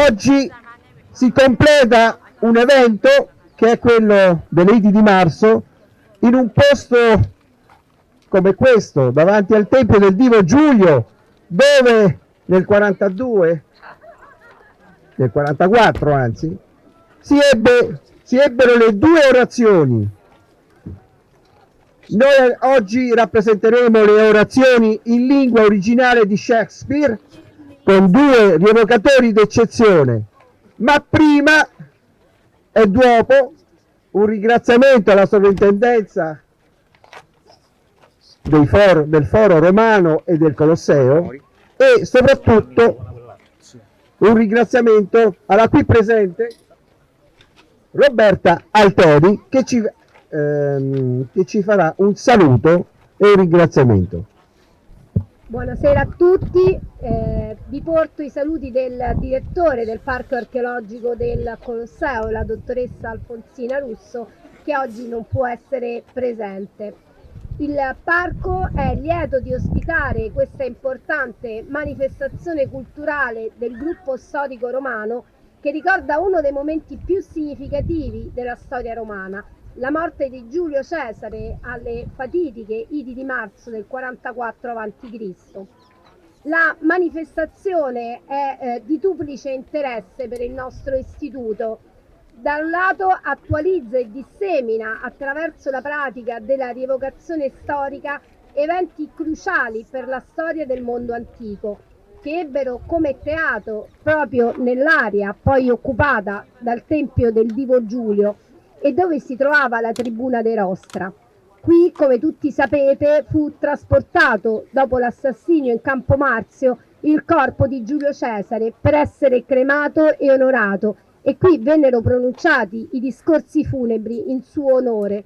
Oggi si completa un evento che è quello delle Idi di Marzo in un posto come questo, davanti al Tempio del Divo Giulio, dove nel 44 anzi, si ebbero le due orazioni. Noi oggi rappresenteremo le orazioni in lingua originale di Shakespeare con due rievocatori d'eccezione, ma prima e dopo un ringraziamento alla sovrintendenza del Foro Romano e del Colosseo e soprattutto un ringraziamento alla qui presente Roberta Alteri che ci farà un saluto e un ringraziamento. Buonasera a tutti, vi porto i saluti del direttore del Parco archeologico del Colosseo, la dottoressa Alfonsina Russo, che oggi non può essere presente. Il Parco è lieto di ospitare questa importante manifestazione culturale del Gruppo Storico Romano che ricorda uno dei momenti più significativi della storia romana, la morte di Giulio Cesare alle fatitiche Idi di Marzo del 44 a.C. La manifestazione è di duplice interesse per il nostro istituto. Da un lato attualizza e dissemina attraverso la pratica della rievocazione storica eventi cruciali per la storia del mondo antico, che ebbero come teatro proprio nell'area poi occupata dal Tempio del Divo Giulio e dove si trovava la tribuna de Rostra. Qui, come tutti sapete, fu trasportato dopo l'assassinio in Campo Marzio il corpo di Giulio Cesare per essere cremato e onorato, e qui vennero pronunciati i discorsi funebri in suo onore.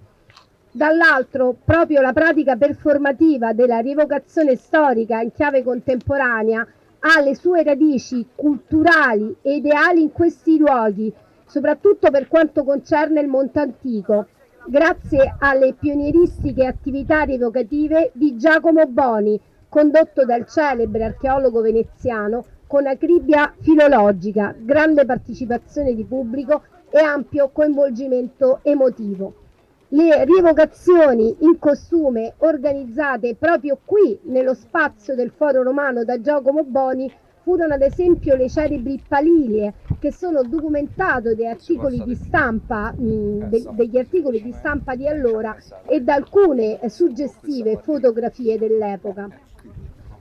Dall'altro, proprio la pratica performativa della rievocazione storica in chiave contemporanea ha le sue radici culturali e ideali in questi luoghi, soprattutto per quanto concerne il mondo antico, grazie alle pionieristiche attività rievocative di Giacomo Boni, condotto dal celebre archeologo veneziano, con acribia filologica, grande partecipazione di pubblico e ampio coinvolgimento emotivo. Le rievocazioni in costume organizzate proprio qui nello spazio del Foro Romano da Giacomo Boni furono ad esempio le celebri palilie, che sono documentate dagli articoli di stampa, degli articoli di stampa di allora e da alcune suggestive fotografie dell'epoca.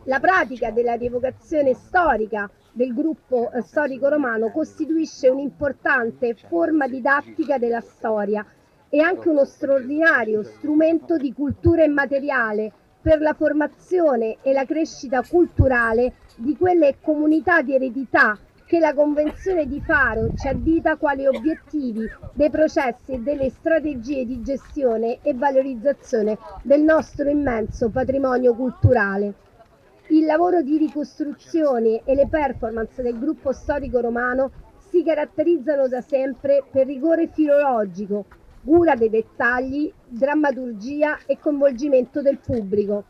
La pratica della rievocazione storica del Gruppo Storico Romano costituisce un'importante forma didattica della storia e anche uno straordinario strumento di cultura immateriale per la formazione e la crescita culturale di quelle comunità di eredità che la Convenzione di Faro ci addita quali obiettivi dei processi e delle strategie di gestione e valorizzazione del nostro immenso patrimonio culturale. Il lavoro di ricostruzione e le performance del Gruppo Storico Romano si caratterizzano da sempre per rigore filologico, cura dei dettagli, drammaturgia e coinvolgimento del pubblico.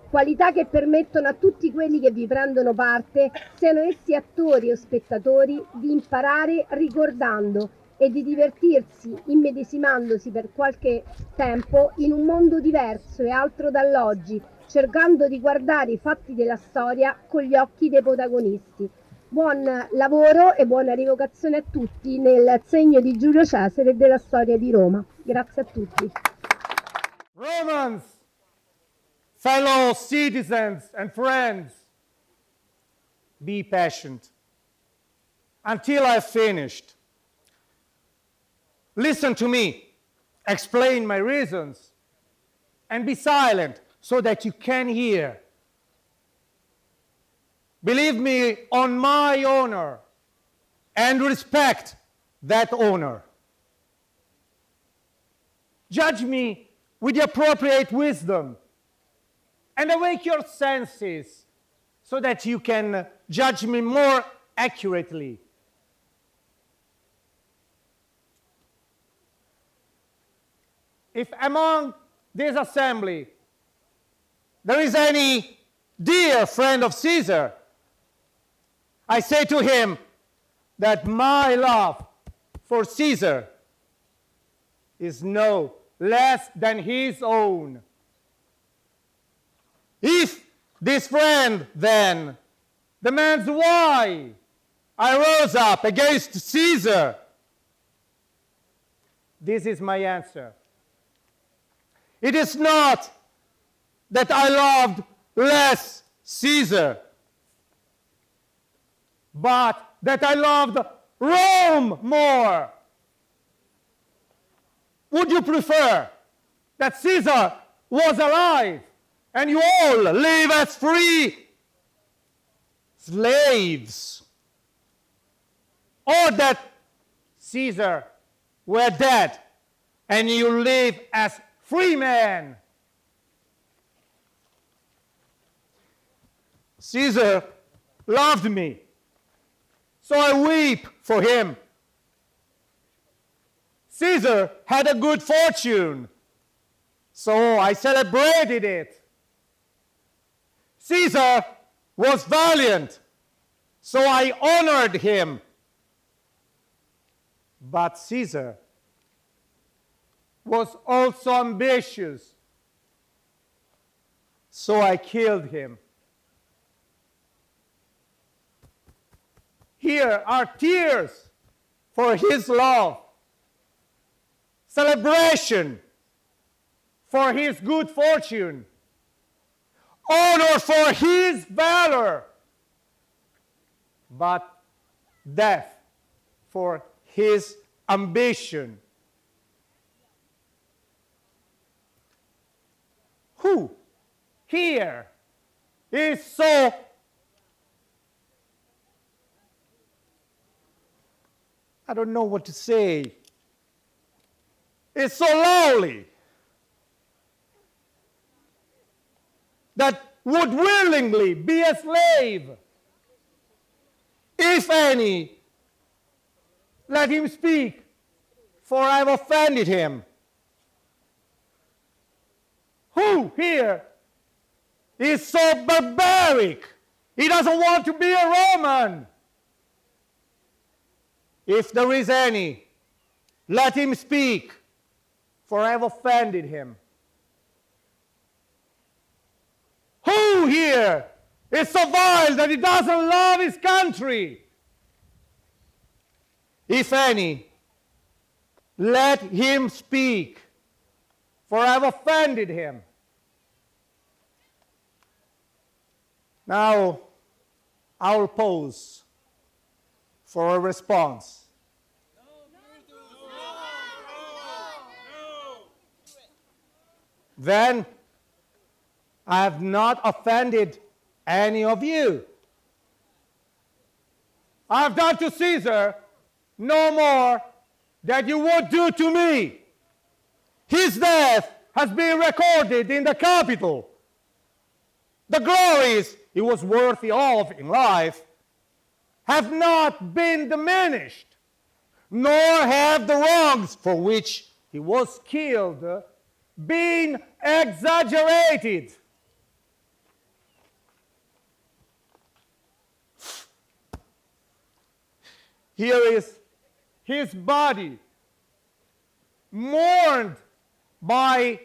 Qualità che permettono a tutti quelli che vi prendono parte, siano essi attori o spettatori, di imparare ricordando e di divertirsi immedesimandosi per qualche tempo in un mondo diverso e altro dall'oggi, cercando di guardare i fatti della storia con gli occhi dei protagonisti. Buon lavoro e buona rievocazione a tutti nel segno di Giulio Cesare e della storia di Roma. Grazie a tutti. Romans, fellow citizens and friends, be patient until I've finished. Listen to me, explain my reasons, and be silent so that you can hear. Believe me on my honor and respect that honor. Judge me with the appropriate wisdom and awake your senses so that you can judge me more accurately. If among this assembly there is any dear friend of Caesar, I say to him, that my love for Caesar is no less than his own. If this friend then demands why I rose up against Caesar, this is my answer. It is not that I loved less Caesar, but that I loved Rome more. Would you prefer that Caesar was alive and you all live as free slaves, or that Caesar were dead and you live as free men? Caesar loved me, so I weep for him. Caesar had a good fortune, so I celebrated it. Caesar was valiant, so I honored him. But Caesar was also ambitious, so I killed him. Here are tears for his love, celebration for his good fortune, honor for his valor, but death for his ambition. Who here is so I don't know what to say. It's so lowly that would willingly be a slave? If any, let him speak, for I have offended him. Who here is so barbaric? He doesn't want to be a Roman. If there is any, let him speak, for I have offended him. Who here is so vile that he doesn't love his country? If any, let him speak, for I have offended him. Now, I'll pause for a response. Then I have not offended any of you. I have done to Caesar no more than you would do to me. His death has been recorded in the Capitol. The glories he was worthy of in life have not been diminished, nor have the wrongs for which he was killed been exaggerated. Here is his body, mourned by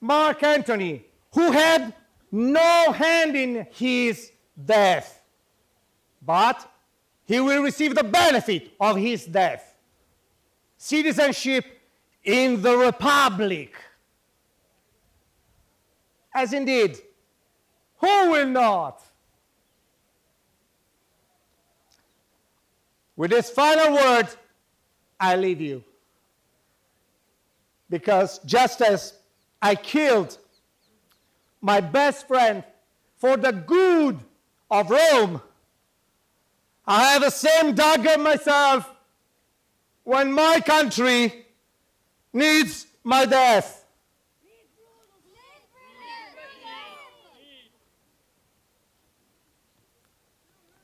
Mark Antony, who had no hand in his death, but he will receive the benefit of his death. Citizenship in the Republic. As indeed, who will not? With this final word, I leave you. Because just as I killed my best friend for the good of Rome, I have the same dagger myself when my country needs my death.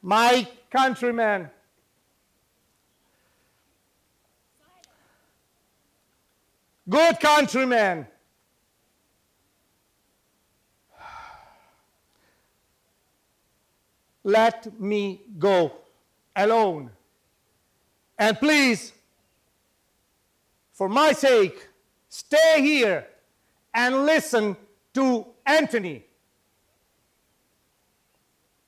My countrymen, good countrymen, let me go alone And please, for my sake, stay here and listen to Anthony.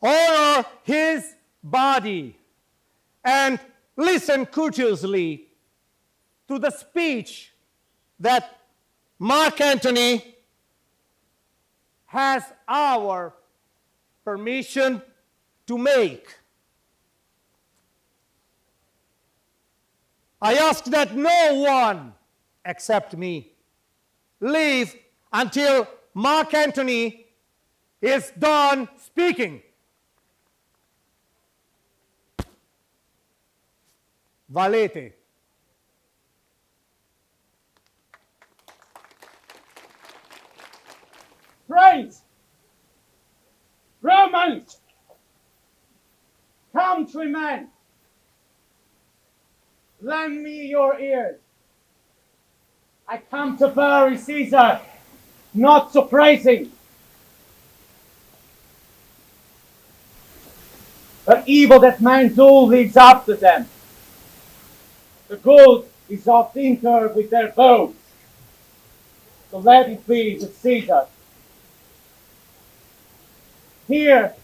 Honor his body and listen courteously to the speech that Mark Antony has our permission to make. I ask that no one, except me, leave until Mark Antony is done speaking. Valete. Friends, Romans, countrymen, lend me your ears. I come to bury Caesar, not to praise him. The evil that men do lives after them. The good is oft interred with their bones. So let it be with Caesar. Here,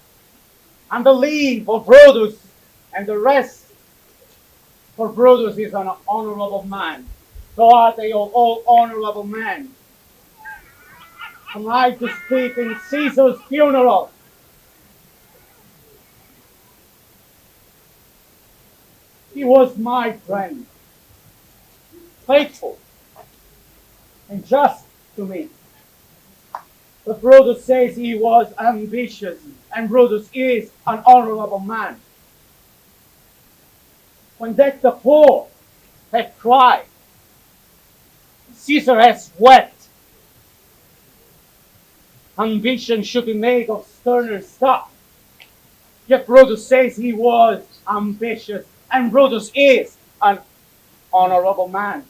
on the leave of Brutus and the rest, for Brutus is an honorable man. So are they all honorable men. Am I to speak in Caesar's funeral? He was my friend, faithful and just to me. But Brutus says he was ambitious, and Brutus is an honorable man. When that the poor had cried, Caesar has wept. Ambition should be made of sterner stuff. Yet Brutus says he was ambitious, and Brutus is an honorable man.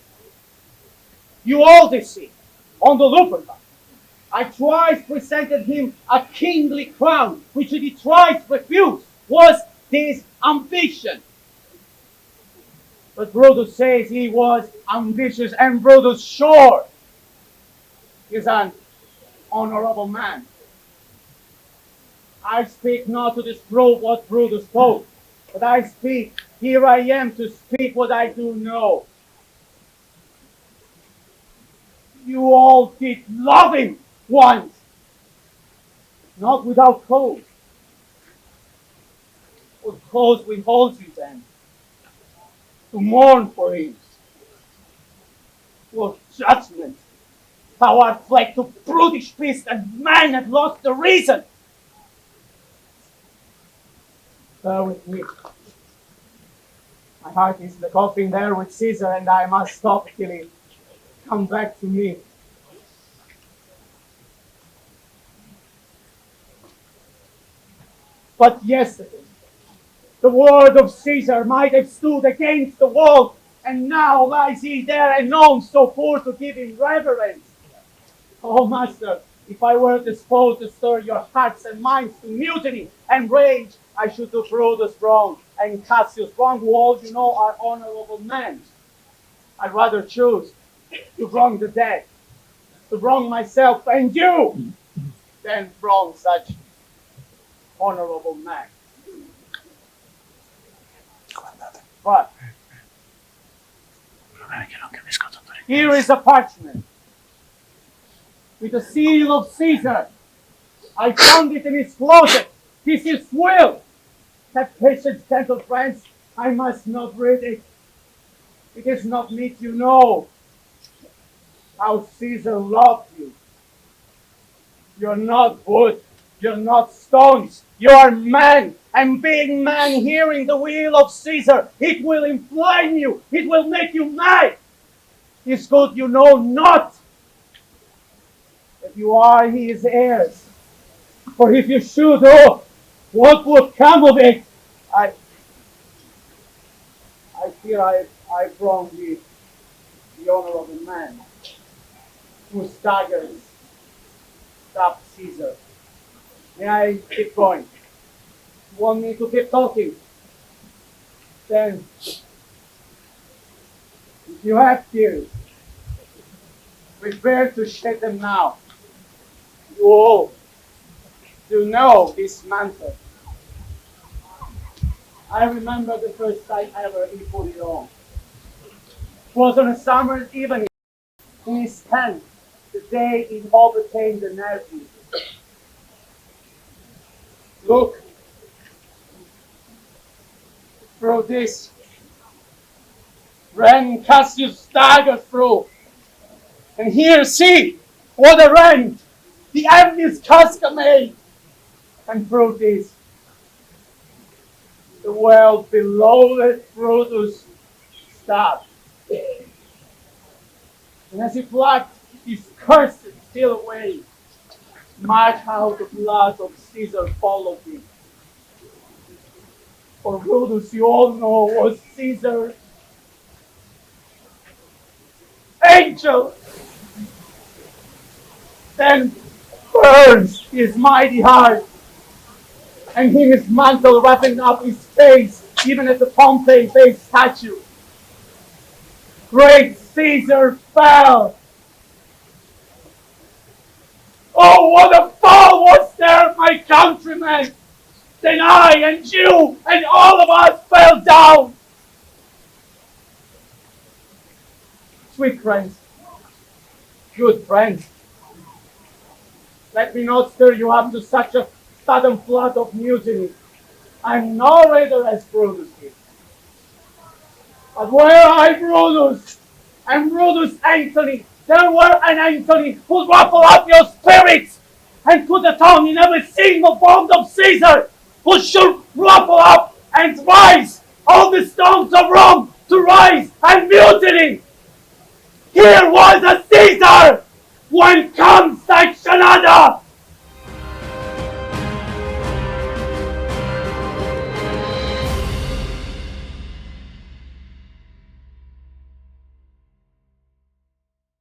You all deceive on the Lupercal. I twice presented him a kingly crown, which he twice refused. Was this ambition? But Brutus says he was ambitious, and Brutus sure is an honorable man. I speak not to disprove what Brutus told, but I speak, here I am to speak what I do know. You all did love him once, not without cause. What cause withholds you then? To mourn for him. What judgment? Thou art fled to brutish beast, and man had lost the reason. Bear with me. My heart is in the coffin there with Caesar, and I must stop till he come back to me. But yesterday, the word of Caesar might have stood against the wall, and now lies he there, and none so poor to give him reverence. Oh, master, if I were disposed to stir your hearts and minds to mutiny and rage, I should do Brutus wrong and Cassius wrong, who all you know are honorable men. I'd rather choose to wrong the dead, to wrong myself and you, than wrong such honorable men. But here is a parchment with the seal of Caesar. I found it in his closet. This is will. Have patience, gentle friends. I must not read it. It is not meet you know how Caesar loved you. You're not wood. You're not stones. You are men. And being man, hearing the will of Caesar, it will inflame you. It will make you mad. His good you know not. That you are his heirs. For if you should, oh, what would come of it? I fear I've wronged the honorable man who staggers stopped Caesar. May I keep going? You want me to keep talking? Then If you have tears, prepare to shed them now. You all do know this mantle. I remember the first time ever he put it on. It was on a summer's evening in his tent, the day it overcame the nephew. Look through this. Ren Cassius staggered through. And here, see what a rent the envious Casca made. And through this, the well-beloved Brutus stabbed. And as he plucked his cursed steel away, much how the blood of Caesar followed him. For Brutus, you all know, was Caesar's angel. Then burns his mighty heart, and him his mantle wrapping up his face, even as the Pompey-based statue. Great Caesar fell. Oh, what a fall was there, my countrymen! Then I and you and all of us fell down. Sweet friends, good friends, let me not stir you up to such a sudden flood of mutiny. I'm no raider as Brutus is. But were I Brutus, and Brutus Antony, there were an Antony who'd ruffle up your spirits and put a tongue in every single bond of Caesar, who should ruffle up and rise all the stones of Rome to rise and mutiny. Here was a Caesar, when comes such another,